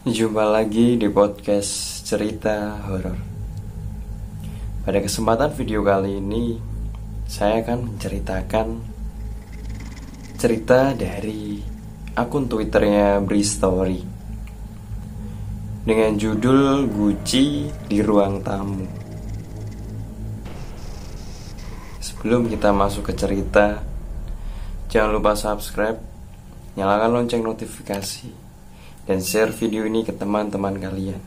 Jumpa lagi di podcast cerita horor. Pada kesempatan video kali ini, saya akan menceritakan cerita dari akun Twitternya Bristory dengan judul Guci di Ruang Tamu. Sebelum kita masuk ke cerita, jangan lupa subscribe, nyalakan lonceng notifikasi, dan share video ini ke teman-teman kalian.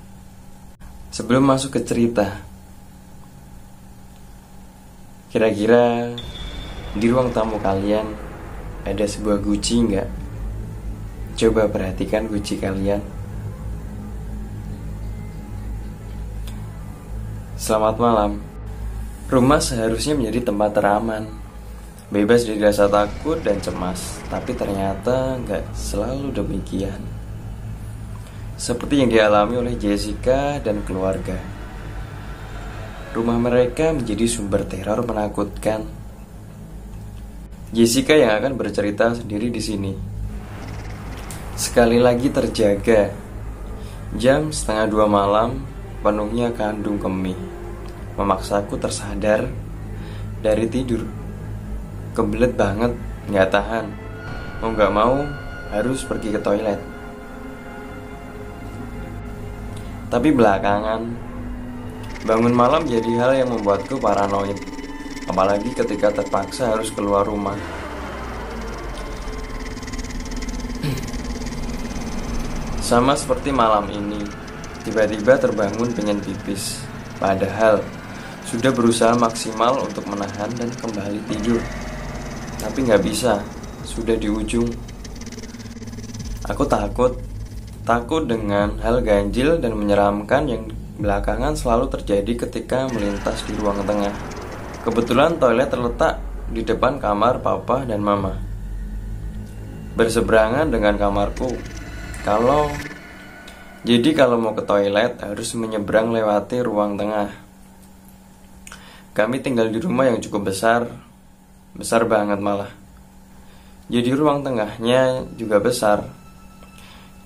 Sebelum masuk ke cerita, kira-kira di ruang tamu kalian ada sebuah guci nggak? Coba perhatikan guci kalian. Selamat malam. Rumah seharusnya menjadi tempat teraman, bebas dari rasa takut dan cemas. Tapi ternyata nggak selalu demikian, seperti yang dialami oleh Jessica dan keluarga. Rumah mereka menjadi sumber teror menakutkan. Jessica yang akan bercerita sendiri di sini. Sekali lagi terjaga. Jam 1:30 malam, penuhnya kandung kemih memaksaku tersadar dari tidur. Kebelet banget, nggak tahan. Mau nggak mau harus pergi ke toilet. Tapi belakangan, bangun malam jadi hal yang membuatku paranoid, apalagi ketika terpaksa harus keluar rumah. Sama seperti malam ini, tiba-tiba terbangun pengen pipis, padahal sudah berusaha maksimal untuk menahan dan kembali tidur. Tapi nggak bisa, sudah di ujung. Aku takut dengan hal ganjil dan menyeramkan yang belakangan selalu terjadi ketika melintas di ruang tengah. Kebetulan toilet terletak di depan kamar papa dan mama, berseberangan dengan kamarku. Jadi kalau mau ke toilet harus menyeberang lewati ruang tengah. Kami tinggal di rumah yang cukup besar banget malah. Jadi ruang tengahnya juga besar.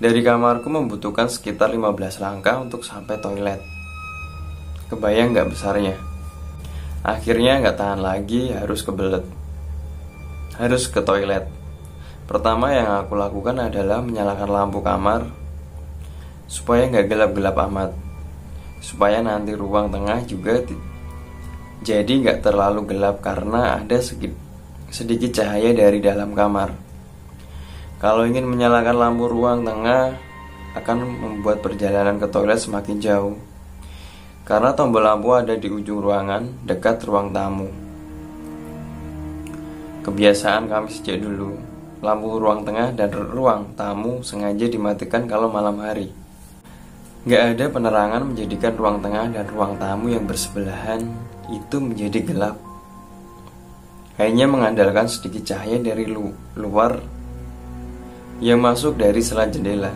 Dari kamarku membutuhkan sekitar 15 langkah untuk sampai toilet. Kebayang gak besarnya? Akhirnya gak tahan lagi, harus kebelet. Harus ke toilet. Pertama yang aku lakukan adalah menyalakan lampu kamar supaya gak gelap-gelap amat, supaya nanti ruang tengah juga jadi gak terlalu gelap karena ada sedikit cahaya dari dalam kamar. Kalau ingin menyalakan lampu ruang tengah akan membuat perjalanan ke toilet semakin jauh, karena tombol lampu ada di ujung ruangan dekat ruang tamu. Kebiasaan kami sejak dulu, lampu ruang tengah dan ruang tamu sengaja dimatikan kalau malam hari. Gak ada penerangan menjadikan ruang tengah dan ruang tamu yang bersebelahan itu menjadi gelap. Hanya mengandalkan sedikit cahaya dari luar yang masuk dari sela jendela.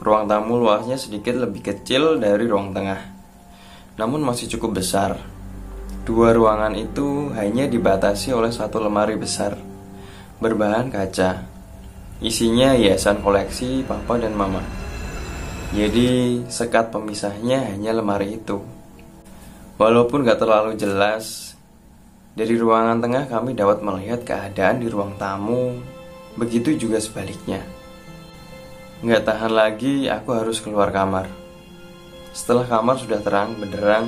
Ruang tamu luasnya sedikit lebih kecil dari ruang tengah, namun masih cukup besar. Dua ruangan itu hanya dibatasi oleh satu lemari besar berbahan kaca. Isinya hiasan koleksi papa dan mama. Jadi sekat pemisahnya hanya lemari itu. Walaupun gak terlalu jelas, dari ruangan tengah kami dapat melihat keadaan di ruang tamu. Begitu juga sebaliknya. Nggak tahan lagi, aku harus keluar kamar. Setelah kamar sudah terang benderang,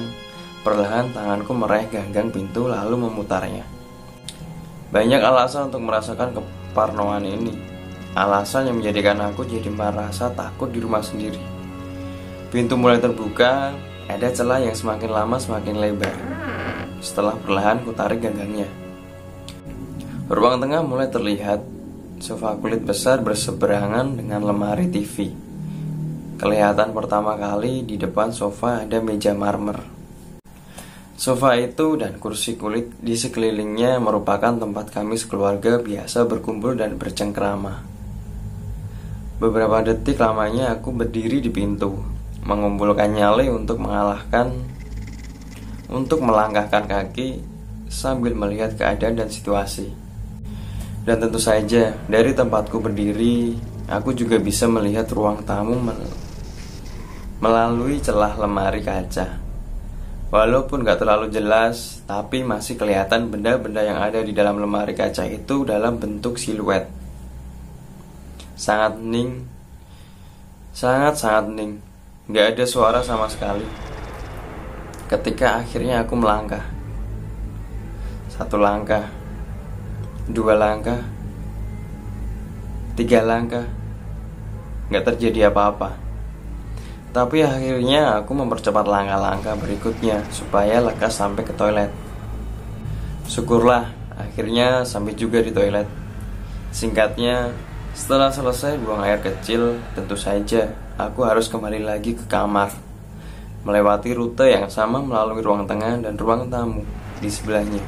perlahan tanganku meraih ganggang pintu lalu memutarnya. Banyak alasan untuk merasakan keparnoan ini. Alasan yang menjadikan aku jadi merasa takut di rumah sendiri. Pintu mulai terbuka, ada celah yang semakin lama semakin lebar. Setelah perlahan ku tarik ganggangnya, ruang tengah mulai terlihat. Sofa kulit besar berseberangan dengan lemari TV. Kelihatan pertama kali di depan sofa ada meja marmer. Sofa itu dan kursi kulit di sekelilingnya merupakan tempat kami sekeluarga biasa berkumpul dan bercengkrama. Beberapa detik lamanya aku berdiri di pintu, mengumpulkan nyali untuk melangkahkan kaki sambil melihat keadaan dan situasi. Dan tentu saja dari tempatku berdiri Aku juga bisa melihat ruang tamu melalui celah lemari kaca. Walaupun gak terlalu jelas, tapi masih kelihatan benda-benda yang ada di dalam lemari kaca itu dalam bentuk siluet. Sangat hening, sangat-sangat hening. Gak ada suara sama sekali. Ketika akhirnya aku melangkah. 1 langkah, 2 langkah, 3 langkah, gak terjadi apa-apa. Tapi akhirnya aku mempercepat langkah-langkah berikutnya supaya lekas sampai ke toilet. Syukurlah, akhirnya sampai juga di toilet. Singkatnya, setelah selesai buang air kecil, tentu saja aku harus kembali lagi ke kamar, melewati rute yang sama melalui ruang tengah dan ruang tamu di sebelahnya.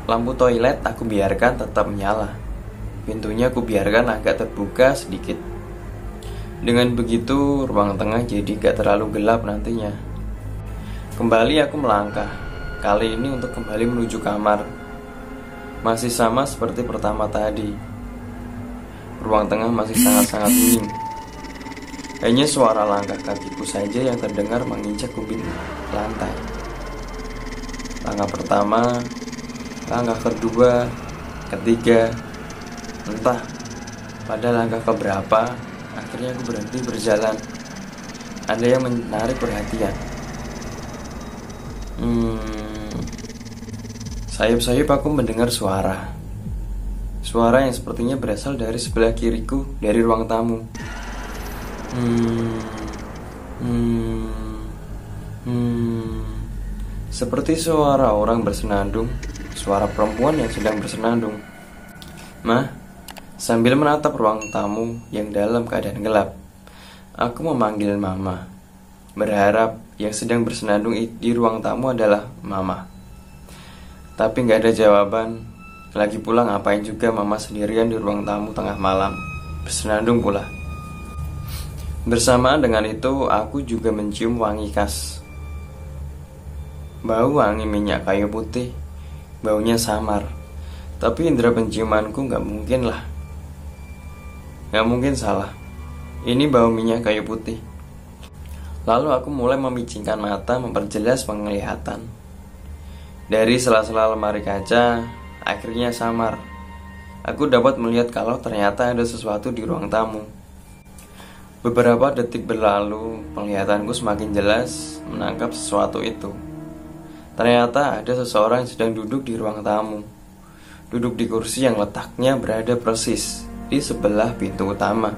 Lampu toilet aku biarkan tetap menyala. Pintunya aku biarkan agak terbuka sedikit. Dengan begitu, ruang tengah jadi gak terlalu gelap nantinya. Kembali aku melangkah, kali ini untuk kembali menuju kamar. Masih sama seperti pertama tadi. Ruang tengah masih sangat-sangat hening. Hanya suara langkah kakiku saja yang terdengar menginjak ubin lantai. Langkah pertama, langkah kedua, ketiga, entah pada langkah keberapa, akhirnya aku berhenti berjalan. Ada yang menarik perhatian. Sayup-sayup aku mendengar suara. Suara yang sepertinya berasal dari sebelah kiriku, dari ruang tamu. Seperti suara orang bersenandung, suara perempuan yang sedang bersenandung. "Mah," sambil menatap ruang tamu yang dalam keadaan gelap, aku memanggil Mama, berharap yang sedang bersenandung di ruang tamu adalah Mama. Tapi gak ada jawaban. Lagi pula ngapain juga Mama sendirian di ruang tamu tengah malam, bersenandung pula. Bersamaan dengan itu, aku juga mencium wangi khas. Bau wangi minyak kayu putih. Baunya samar, tapi indera penciumanku gak mungkin salah. Ini bau minyak kayu putih. Lalu aku mulai memicingkan mata, memperjelas penglihatan. Dari sela-sela lemari kaca, akhirnya samar. Aku dapat melihat kalau ternyata ada sesuatu di ruang tamu. Beberapa detik berlalu, penglihatanku semakin jelas menangkap sesuatu itu. Ternyata ada seseorang yang sedang duduk di ruang tamu. Duduk di kursi yang letaknya berada persis di sebelah pintu utama.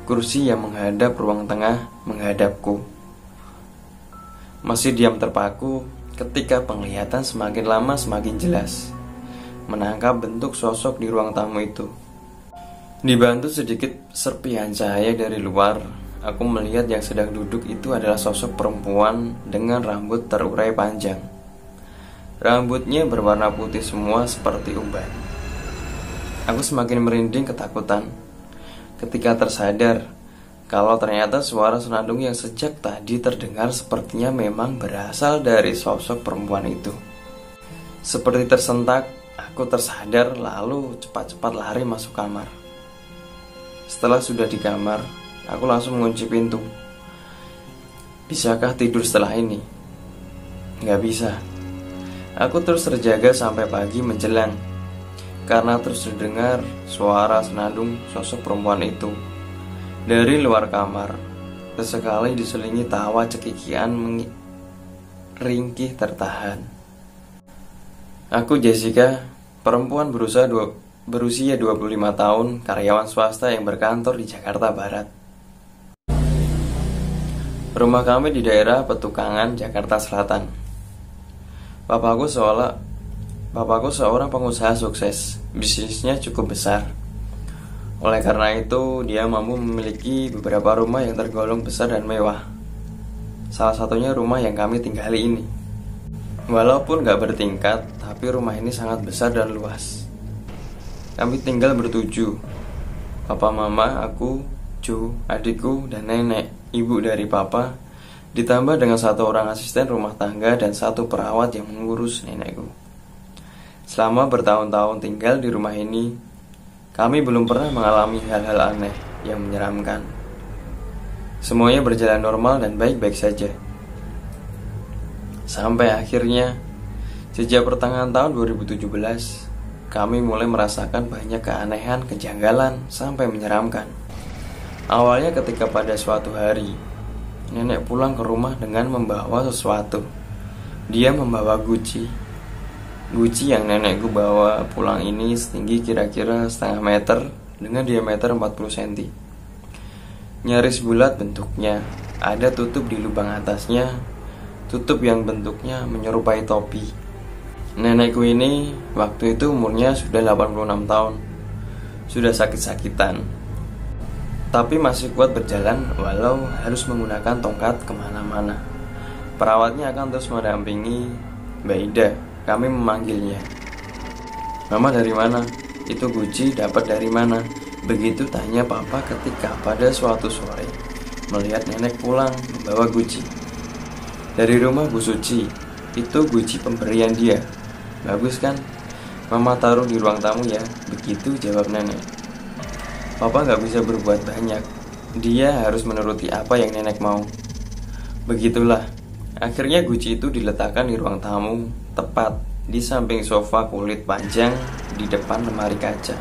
Kursi yang menghadap ruang tengah menghadapku. Masih diam terpaku ketika penglihatan semakin lama semakin jelas menangkap bentuk sosok di ruang tamu itu. Dibantu sedikit serpihan cahaya dari luar, aku melihat yang sedang duduk itu adalah sosok perempuan dengan rambut terurai panjang. Rambutnya berwarna putih semua seperti uban. Aku semakin merinding ketakutan ketika tersadar kalau ternyata suara senandung yang sejak tadi terdengar sepertinya memang berasal dari sosok perempuan itu. Seperti tersentak, aku tersadar lalu cepat-cepat lari masuk kamar. Setelah sudah di kamar, aku langsung mengunci pintu. Bisakah tidur setelah ini? Gak bisa. Aku terus terjaga sampai pagi menjelang, karena terus terdengar suara senandung sosok perempuan itu dari luar kamar. Sesekali diselingi tawa cekikian ringkih tertahan. Aku Jessica, perempuan berusia 25 tahun, karyawan swasta yang berkantor di Jakarta Barat. Rumah kami di daerah Petukangan, Jakarta Selatan. Bapakku seorang pengusaha sukses, bisnisnya cukup besar. Oleh karena itu, dia mampu memiliki beberapa rumah yang tergolong besar dan mewah. Salah satunya rumah yang kami tinggali ini. Walaupun gak bertingkat, tapi rumah ini sangat besar dan luas. Kami tinggal bertujuh. Papa, mama, aku, Joe, adikku, dan nenek, ibu dari papa, ditambah dengan 1 orang asisten rumah tangga dan 1 perawat yang mengurus nenekku. Selama bertahun-tahun tinggal di rumah ini, kami belum pernah mengalami hal-hal aneh. yang menyeramkan. Semuanya berjalan normal dan baik-baik saja. Sampai akhirnya, sejak pertengahan tahun 2017, kami mulai merasakan banyak keanehan, kejanggalan, sampai menyeramkan. Awalnya ketika pada suatu hari, nenek pulang ke rumah dengan membawa sesuatu. Dia membawa guci. Guci yang nenekku bawa pulang ini setinggi kira-kira setengah meter dengan diameter 40 cm. Nyaris bulat bentuknya, ada tutup di lubang atasnya, tutup yang bentuknya menyerupai topi. Nenekku ini waktu itu umurnya sudah 86 tahun. Sudah sakit-sakitan, tapi masih kuat berjalan walau harus menggunakan tongkat kemana-mana. Perawatnya akan terus mendampingi Mbak Ida, kami memanggilnya. Mama dari mana? Itu guci dapat dari mana? Begitu tanya papa ketika pada suatu sore melihat nenek pulang membawa guci dari rumah Bu Suci. Itu guci pemberian dia. Bagus kan? Mama taruh di ruang tamu ya. Begitu jawab nenek. Papa gak bisa berbuat banyak. Dia harus menuruti apa yang nenek mau. Begitulah. Akhirnya guci itu diletakkan di ruang tamu, tepat di samping sofa kulit panjang di depan lemari kaca.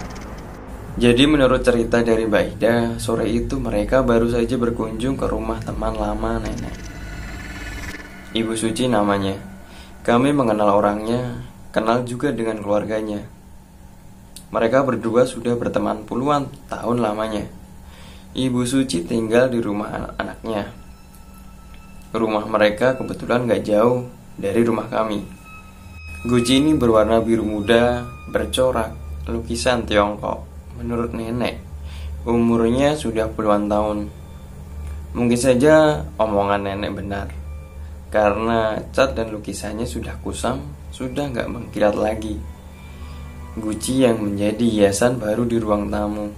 Jadi menurut cerita dari Mbak Ida, sore itu mereka baru saja berkunjung ke rumah teman lama nenek. Ibu Suci namanya. Kami mengenal orangnya, kenal juga dengan keluarganya. Mereka berdua sudah berteman puluhan tahun lamanya. Ibu Suci tinggal di rumah anaknya. Rumah mereka kebetulan gak jauh dari rumah kami. Guci ini berwarna biru muda, bercorak, lukisan Tiongkok. Menurut nenek, umurnya sudah puluhan tahun. Mungkin saja omongan nenek benar, karena cat dan lukisannya sudah kusam, sudah gak mengkilat lagi. Guci yang menjadi hiasan baru di ruang tamu.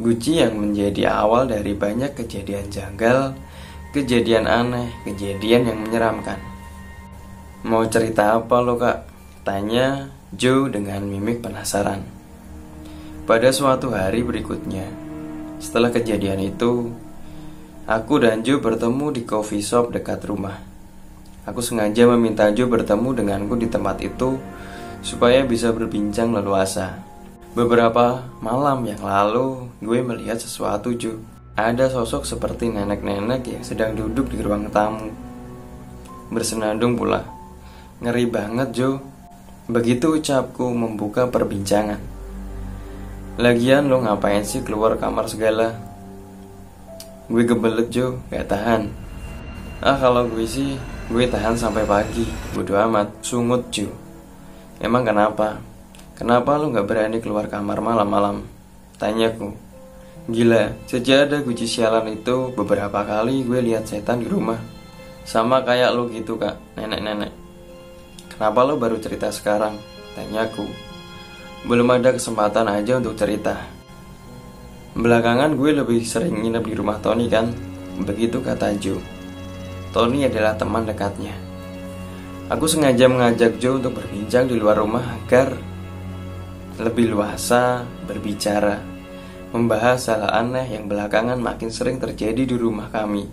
Guci yang menjadi awal dari banyak kejadian janggal, kejadian aneh, kejadian yang menyeramkan. Mau cerita apa lo kak? Tanya Joe dengan mimik penasaran. Pada suatu hari berikutnya, setelah kejadian itu, aku dan Joe bertemu di coffee shop dekat rumah. Aku sengaja meminta Joe bertemu denganku di tempat itu supaya bisa berbincang leluasa. Beberapa malam yang lalu, gue melihat sesuatu, Joe. Ada sosok seperti nenek-nenek yang sedang duduk di ruang tamu, bersenandung pula. Ngeri banget, Joe. Begitu ucapku membuka perbincangan. Lagian lo ngapain sih keluar kamar segala? Gue kebelet, Joe, gak tahan. Kalau gue sih, gue tahan sampai pagi. Bodo amat, sungut, Joe. Emang kenapa? Kenapa lo gak berani keluar kamar malam-malam? Tanyaku. Gila, sejak ada guci sialan itu, beberapa kali gue lihat setan di rumah. Sama kayak lo gitu kak, nenek-nenek. Kenapa lo baru cerita sekarang? Tanyaku. Belum ada kesempatan aja untuk cerita. Belakangan gue lebih sering nginep di rumah Tony kan? Begitu kata Joe. Tony adalah teman dekatnya. Aku sengaja mengajak Joe untuk berbincang di luar rumah agar lebih luasa berbicara, membahas hal aneh yang belakangan makin sering terjadi di rumah kami.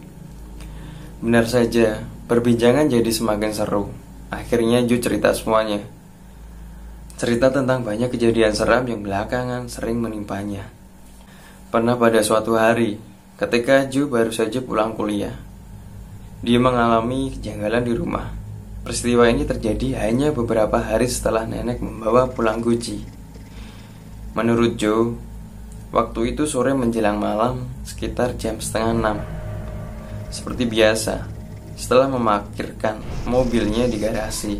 Benar saja, perbincangan jadi semakin seru. Akhirnya Joe cerita semuanya. Cerita tentang banyak kejadian seram yang belakangan sering menimpanya. Pernah pada suatu hari, ketika Joe baru saja pulang kuliah, dia mengalami kejanggalan di rumah. Peristiwa ini terjadi hanya beberapa hari setelah nenek membawa pulang guci. Menurut Joe, waktu itu sore menjelang malam sekitar jam 5:30. Seperti biasa, setelah memarkirkan mobilnya di garasi,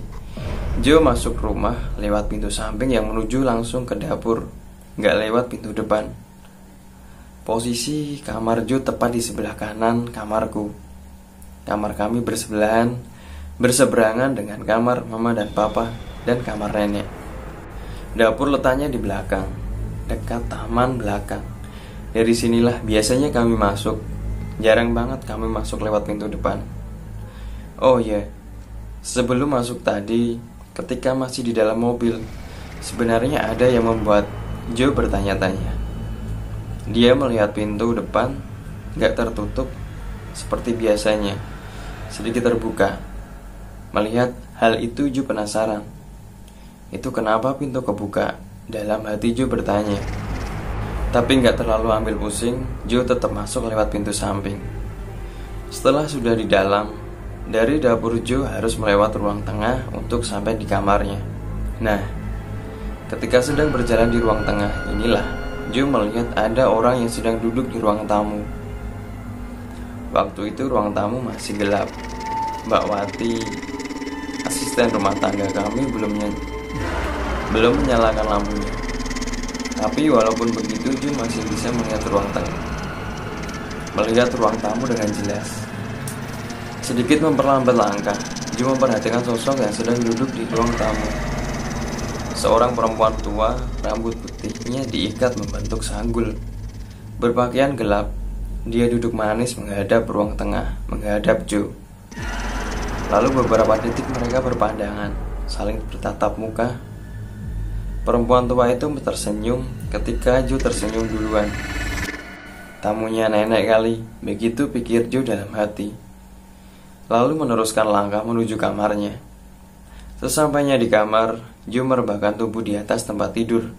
Joe masuk rumah lewat pintu samping yang menuju langsung ke dapur, gak lewat pintu depan. Posisi kamar Joe tepat di sebelah kanan kamarku. Kamar kami berseberangan dengan kamar mama dan papa dan kamar nenek. Dapur letaknya di belakang, dekat taman belakang. Dari sinilah biasanya kami masuk. Jarang banget kami masuk lewat pintu depan. Oh ya, sebelum masuk tadi, ketika masih di dalam mobil, sebenarnya ada yang membuat Joe bertanya-tanya. Dia melihat pintu depan gak tertutup seperti biasanya, sedikit terbuka. Melihat hal itu Jo penasaran. Itu kenapa pintu kebuka? Dalam hati Jo bertanya. Tapi gak terlalu ambil pusing, Jo tetap masuk lewat pintu samping. Setelah sudah di dalam, dari dapur Jo harus melewati ruang tengah untuk sampai di kamarnya. Nah, ketika sedang berjalan di ruang tengah inilah Jo melihat ada orang yang sedang duduk di ruang tamu. Waktu itu ruang tamu masih gelap. Mbak Wati, asisten rumah tangga kami, belum menyalakan lampunya. Tapi walaupun begitu Jo masih bisa melihat ruang tengah, melihat ruang tamu dengan jelas. Sedikit memperlambat langkah, Jo memperhatikan sosok yang sedang duduk di ruang tamu. Seorang perempuan tua, rambut putihnya diikat membentuk sanggul, berpakaian gelap. Dia duduk manis menghadap ruang tengah, menghadap Jo. Lalu beberapa detik mereka berpandangan, saling bertatap muka. Perempuan tua itu tersenyum ketika Jo tersenyum duluan. Tamunya nenek kali, begitu pikir Jo dalam hati. Lalu meneruskan langkah menuju kamarnya. Sesampainya di kamar, Jo merebahkan tubuh di atas tempat tidur.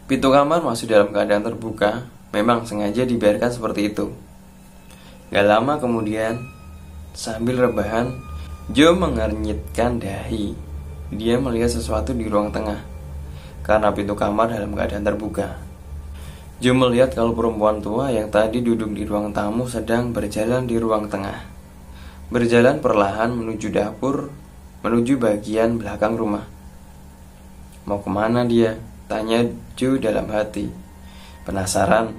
Pintu kamar masih dalam keadaan terbuka, memang sengaja dibiarkan seperti itu. Gak lama kemudian, sambil rebahan, Jo mengernyitkan dahi. Dia melihat sesuatu di ruang tengah, karena pintu kamar dalam keadaan terbuka. Jo melihat kalau perempuan tua yang tadi duduk di ruang tamu sedang berjalan di ruang tengah. Berjalan perlahan menuju dapur, menuju bagian belakang rumah. Mau kemana dia? Tanya Jo dalam hati. Penasaran,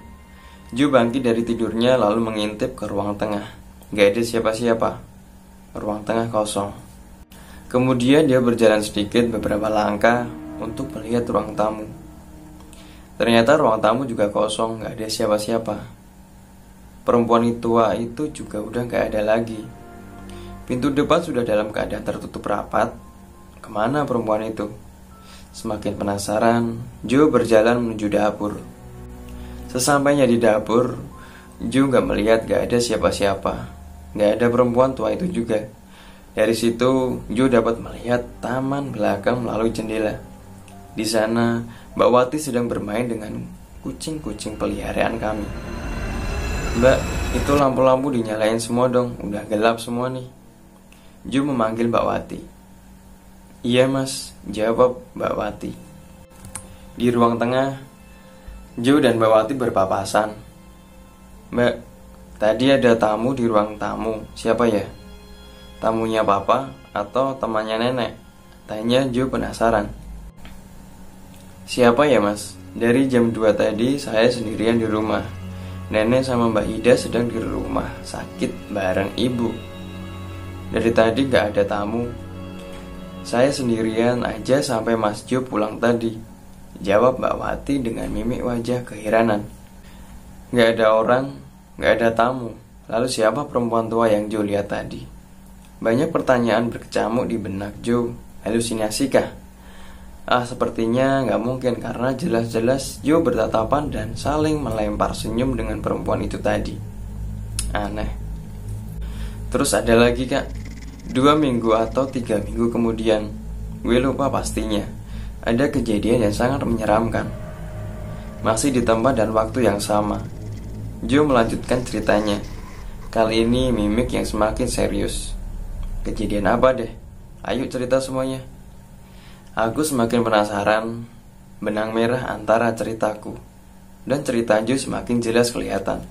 Jo bangkit dari tidurnya lalu mengintip ke ruang tengah. Gak ada siapa-siapa. Ruang tengah kosong. Kemudian dia berjalan sedikit beberapa langkah untuk melihat ruang tamu. Ternyata ruang tamu juga kosong, gak ada siapa-siapa. Perempuan tua itu juga udah gak ada lagi. Pintu depan sudah dalam keadaan tertutup rapat. Kemana perempuan itu? Semakin penasaran, Jo berjalan menuju dapur. Sesampainya di dapur, Jo gak melihat gak ada siapa-siapa. Gak ada perempuan tua itu juga. Dari situ, Jo dapat melihat taman belakang melalui jendela. Di sana, Mbak Wati sedang bermain dengan kucing-kucing peliharaan kami. Mbak, itu lampu-lampu dinyalain semua dong, udah gelap semua nih. Jo memanggil Mbak Wati. Iya mas, jawab Mbak Wati. Di ruang tengah, Jo dan Mbak Wati berpapasan. Mbak, tadi ada tamu di ruang tamu, siapa ya? Tamunya papa atau temannya nenek? Tanya Jo penasaran. Siapa ya mas? Dari jam 2 tadi saya sendirian di rumah. Nenek sama Mbak Ida sedang di rumah sakit bareng ibu. Dari tadi gak ada tamu. Saya sendirian aja sampai Mas Jo pulang tadi, jawab Mbak Wati dengan mimik wajah keheranan. Gak ada orang, gak ada tamu. Lalu siapa perempuan tua yang Jo lihat tadi? Banyak pertanyaan berkecamuk di benak Jo. Halusinasi-kah? Sepertinya gak mungkin, karena jelas-jelas Jo bertatapan dan saling melempar senyum dengan perempuan itu tadi. Aneh. Terus ada lagi kak, 2 minggu atau 3 minggu kemudian, gue lupa pastinya, ada kejadian yang sangat menyeramkan. Masih di tempat dan waktu yang sama. Jo melanjutkan ceritanya, kali ini mimik yang semakin serius. Kejadian apa deh? Ayo cerita semuanya. Aku semakin penasaran. Benang merah antara ceritaku dan cerita Jo semakin jelas kelihatan.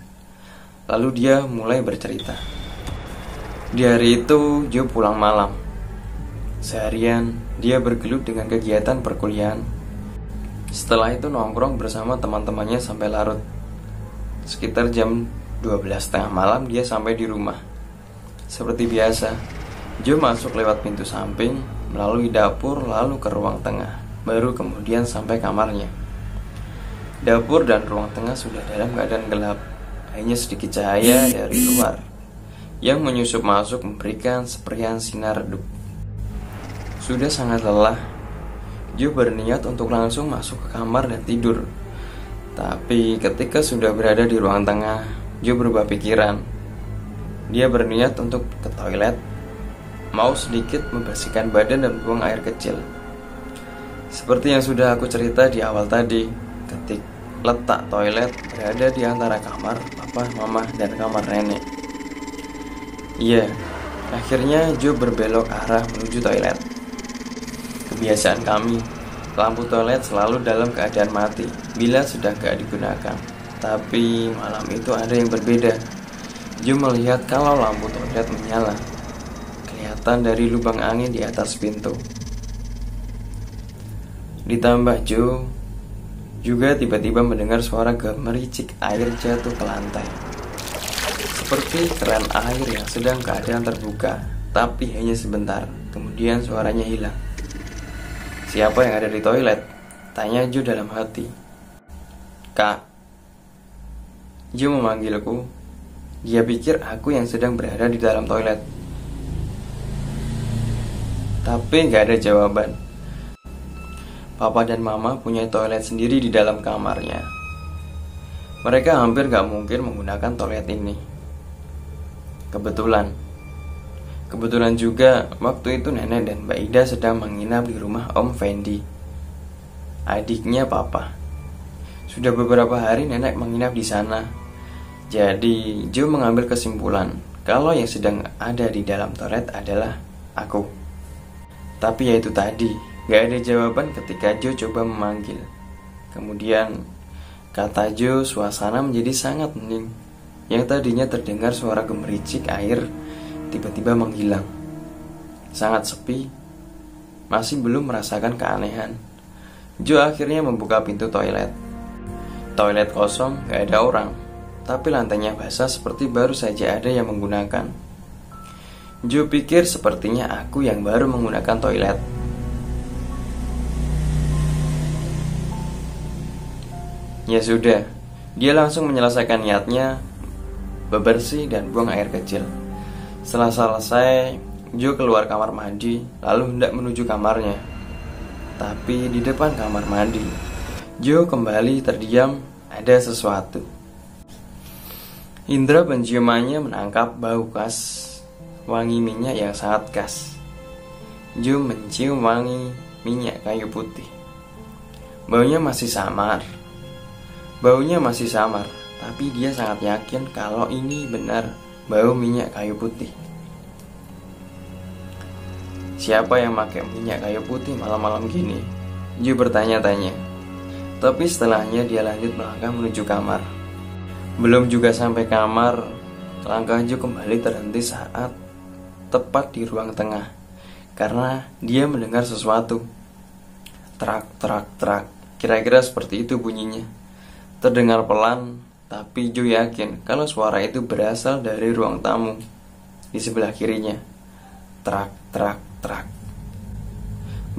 Lalu dia mulai bercerita. Di hari itu Jo pulang malam. Seharian dia bergelut dengan kegiatan perkuliahan. Setelah itu nongkrong bersama teman-temannya sampai larut. Sekitar jam 12:30 malam dia sampai di rumah. Seperti biasa, Jo masuk lewat pintu samping, melalui dapur lalu ke ruang tengah, baru kemudian sampai kamarnya. Dapur dan ruang tengah sudah dalam keadaan gelap. Hanya sedikit cahaya dari luar yang menyusup masuk memberikan seperian sinar redup. Sudah sangat lelah, Jo berniat untuk langsung masuk ke kamar dan tidur. Tapi ketika sudah berada di ruang tengah, Jo berubah pikiran. Dia berniat untuk ke toilet, mau sedikit membersihkan badan dan buang air kecil. Seperti yang sudah aku cerita di awal tadi, ketika letak toilet berada di antara kamar papa, mama, dan kamar nenek. Iya, akhirnya Jo berbelok arah menuju toilet. Kebiasaan kami, lampu toilet selalu dalam keadaan mati bila sudah gak digunakan. Tapi malam itu ada yang berbeda. Jo melihat kalau lampu toilet menyala, kelihatan dari lubang angin di atas pintu. Ditambah Jo juga tiba-tiba mendengar suara gemericik air jatuh ke lantai, seperti keran air yang sedang keadaan terbuka, tapi hanya sebentar, kemudian suaranya hilang. Siapa yang ada di toilet? Tanya Jo dalam hati. Kak. Jo memanggilku. Dia pikir aku yang sedang berada di dalam toilet. Tapi gak ada jawaban. Papa dan mama punya toilet sendiri di dalam kamarnya. Mereka hampir gak mungkin menggunakan toilet ini. Kebetulan juga waktu itu nenek dan Mbak Ida sedang menginap di rumah Om Fendi, adiknya papa. Sudah beberapa hari nenek menginap di sana. Jadi Jo mengambil kesimpulan kalau yang sedang ada di dalam toilet adalah aku. Tapi ya itu tadi, gak ada jawaban ketika Jo coba memanggil. Kemudian kata Jo, suasana menjadi sangat hening. Yang tadinya terdengar suara gemericik air tiba-tiba menghilang. Sangat sepi. Masih belum merasakan keanehan, Jo akhirnya membuka pintu toilet. Toilet kosong, gak ada orang, tapi lantainya basah seperti baru saja ada yang menggunakan. Jo pikir sepertinya aku yang baru menggunakan toilet. Ya sudah, dia langsung menyelesaikan niatnya, bebersih dan buang air kecil. Setelah selesai, Jo keluar kamar mandi, lalu hendak menuju kamarnya. Tapi di depan kamar mandi, Jo kembali terdiam, ada sesuatu. Indra penciumannya menangkap bau khas, wangi minyak yang sangat khas. Jo mencium wangi minyak kayu putih. Baunya masih samar, tapi dia sangat yakin kalau ini benar bau minyak kayu putih. Siapa yang pakai minyak kayu putih malam-malam gini? Jo bertanya-tanya. Tapi setelahnya dia lanjut melangkah menuju kamar. Belum juga sampai kamar, langkah Jo kembali terhenti saat tepat di ruang tengah, karena dia mendengar sesuatu. Trak, trak, trak. Kira-kira seperti itu bunyinya. Terdengar pelan, tapi Jo yakin kalau suara itu berasal dari ruang tamu di sebelah kirinya. Trak, trak, trak.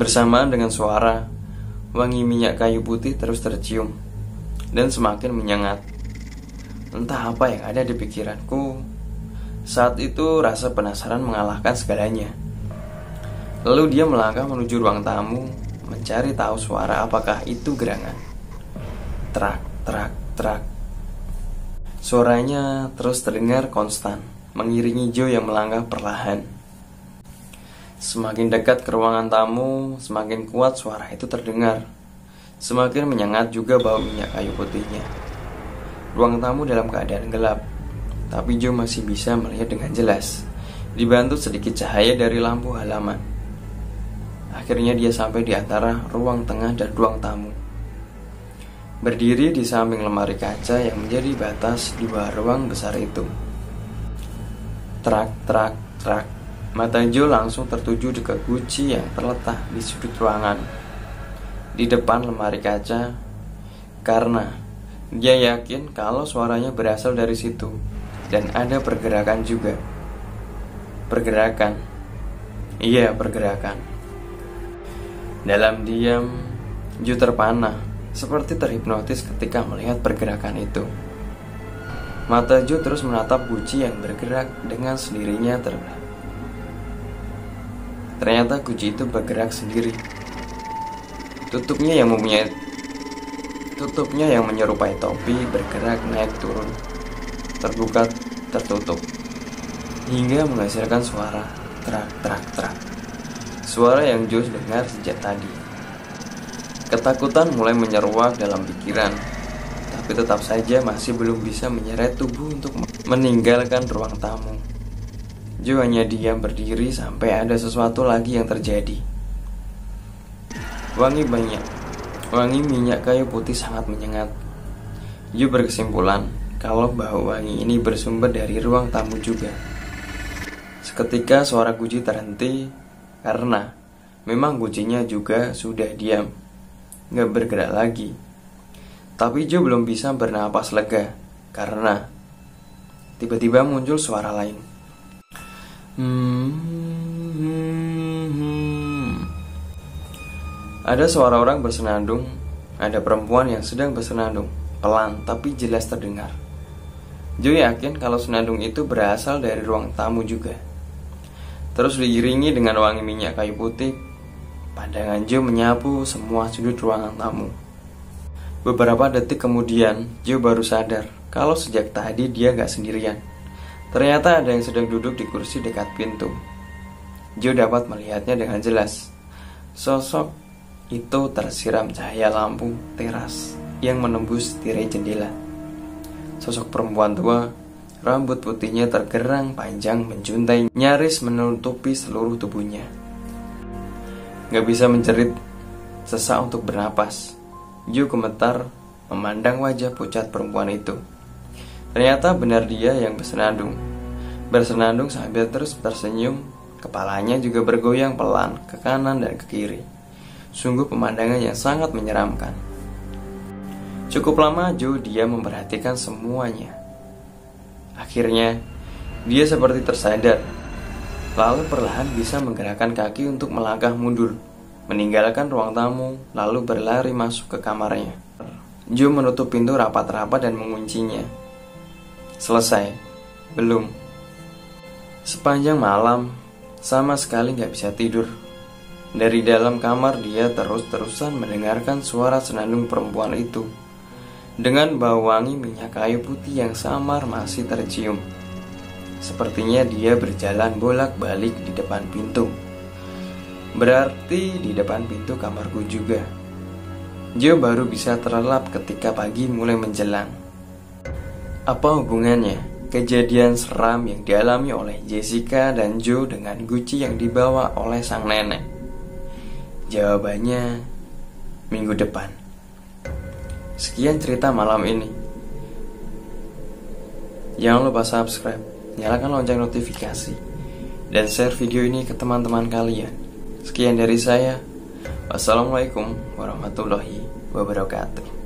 Bersamaan dengan suara, wangi minyak kayu putih terus tercium dan semakin menyengat. Entah apa yang ada di pikiranku. Saat itu rasa penasaran mengalahkan segalanya. Lalu dia melangkah menuju ruang tamu, mencari tahu suara apakah itu gerangan. Trak, trak, trak. Suaranya terus terdengar konstan, mengiringi Jo yang melangkah perlahan. Semakin dekat ke ruangan tamu, semakin kuat suara itu terdengar. Semakin menyengat juga bau minyak kayu putihnya. Ruang tamu dalam keadaan gelap, tapi Jo masih bisa melihat dengan jelas, dibantu sedikit cahaya dari lampu halaman. Akhirnya dia sampai di antara ruang tengah dan ruang tamu. Berdiri di samping lemari kaca yang menjadi batas dua ruang besar itu. Trak, trak, trak. Mata Jo langsung tertuju ke guci yang terletak di sudut ruangan, di depan lemari kaca, karena dia yakin kalau suaranya berasal dari situ. Dan ada pergerakan juga. Pergerakan. Iya, pergerakan. Dalam diam, Jo terpana, seperti terhipnotis ketika melihat pergerakan itu. Mata Jo terus menatap guci yang bergerak dengan sendirinya. Ternyata guci itu bergerak sendiri. Tutupnya yang mempunyai Tutupnya yang menyerupai topi bergerak naik turun, terbuka tertutup, hingga menghasilkan suara trak trak trak. Suara yang Joe dengar sejak tadi. Ketakutan mulai menyeruak dalam pikiran, tapi tetap saja masih belum bisa menyeret tubuh untuk meninggalkan ruang tamu. Joe hanya diam berdiri sampai ada sesuatu lagi yang terjadi. Wangi minyak kayu putih sangat menyengat. Joe berkesimpulan kalau bau wangi ini bersumber dari ruang tamu juga. Seketika suara kunci terhenti karena memang kuncinya juga sudah diam, gak bergerak lagi. Tapi Joe belum bisa bernapas lega karena tiba-tiba muncul suara lain. Ada suara orang bersenandung. Ada perempuan yang sedang bersenandung, pelan tapi jelas terdengar. Joe yakin kalau senandung itu berasal dari ruang tamu juga. Terus diiringi dengan wangi minyak kayu putih. Pandangan Joe menyapu semua sudut ruangan tamu. Beberapa detik kemudian, Joe baru sadar kalau sejak tadi dia gak sendirian. Ternyata ada yang sedang duduk di kursi dekat pintu. Joe dapat melihatnya dengan jelas. Sosok itu tersiram cahaya lampu teras yang menembus tirai jendela. Sosok perempuan tua, rambut putihnya tergerang panjang menjuntai, nyaris menutupi seluruh tubuhnya. Gak bisa menjerit, sesak untuk bernapas. Joe gemetar memandang wajah pucat perempuan itu. Ternyata benar dia yang bersenandung sambil terus tersenyum. Kepalanya juga bergoyang pelan ke kanan dan ke kiri. Sungguh pemandangan yang sangat menyeramkan. Cukup lama Joe diam memperhatikan semuanya. Akhirnya dia seperti tersadar, lalu perlahan bisa menggerakkan kaki untuk melangkah mundur, meninggalkan ruang tamu, lalu berlari masuk ke kamarnya. Joe menutup pintu rapat-rapat dan menguncinya. Selesai? Belum. Sepanjang malam sama sekali gak bisa tidur. Dari dalam kamar dia terus-terusan mendengarkan suara senandung perempuan itu. Dengan bau wangi minyak kayu putih yang samar masih tercium. Sepertinya dia berjalan bolak-balik di depan pintu. Berarti di depan pintu kamarku juga. Joe baru bisa terlelap ketika pagi mulai menjelang. Apa hubungannya kejadian seram yang dialami oleh Jessica dan Joe dengan guci yang dibawa oleh sang nenek? Jawabannya minggu depan. Sekian cerita malam ini. Jangan lupa subscribe, nyalakan lonceng notifikasi, dan share video ini ke teman-teman kalian. Sekian dari saya. Wassalamualaikum warahmatullahi wabarakatuh.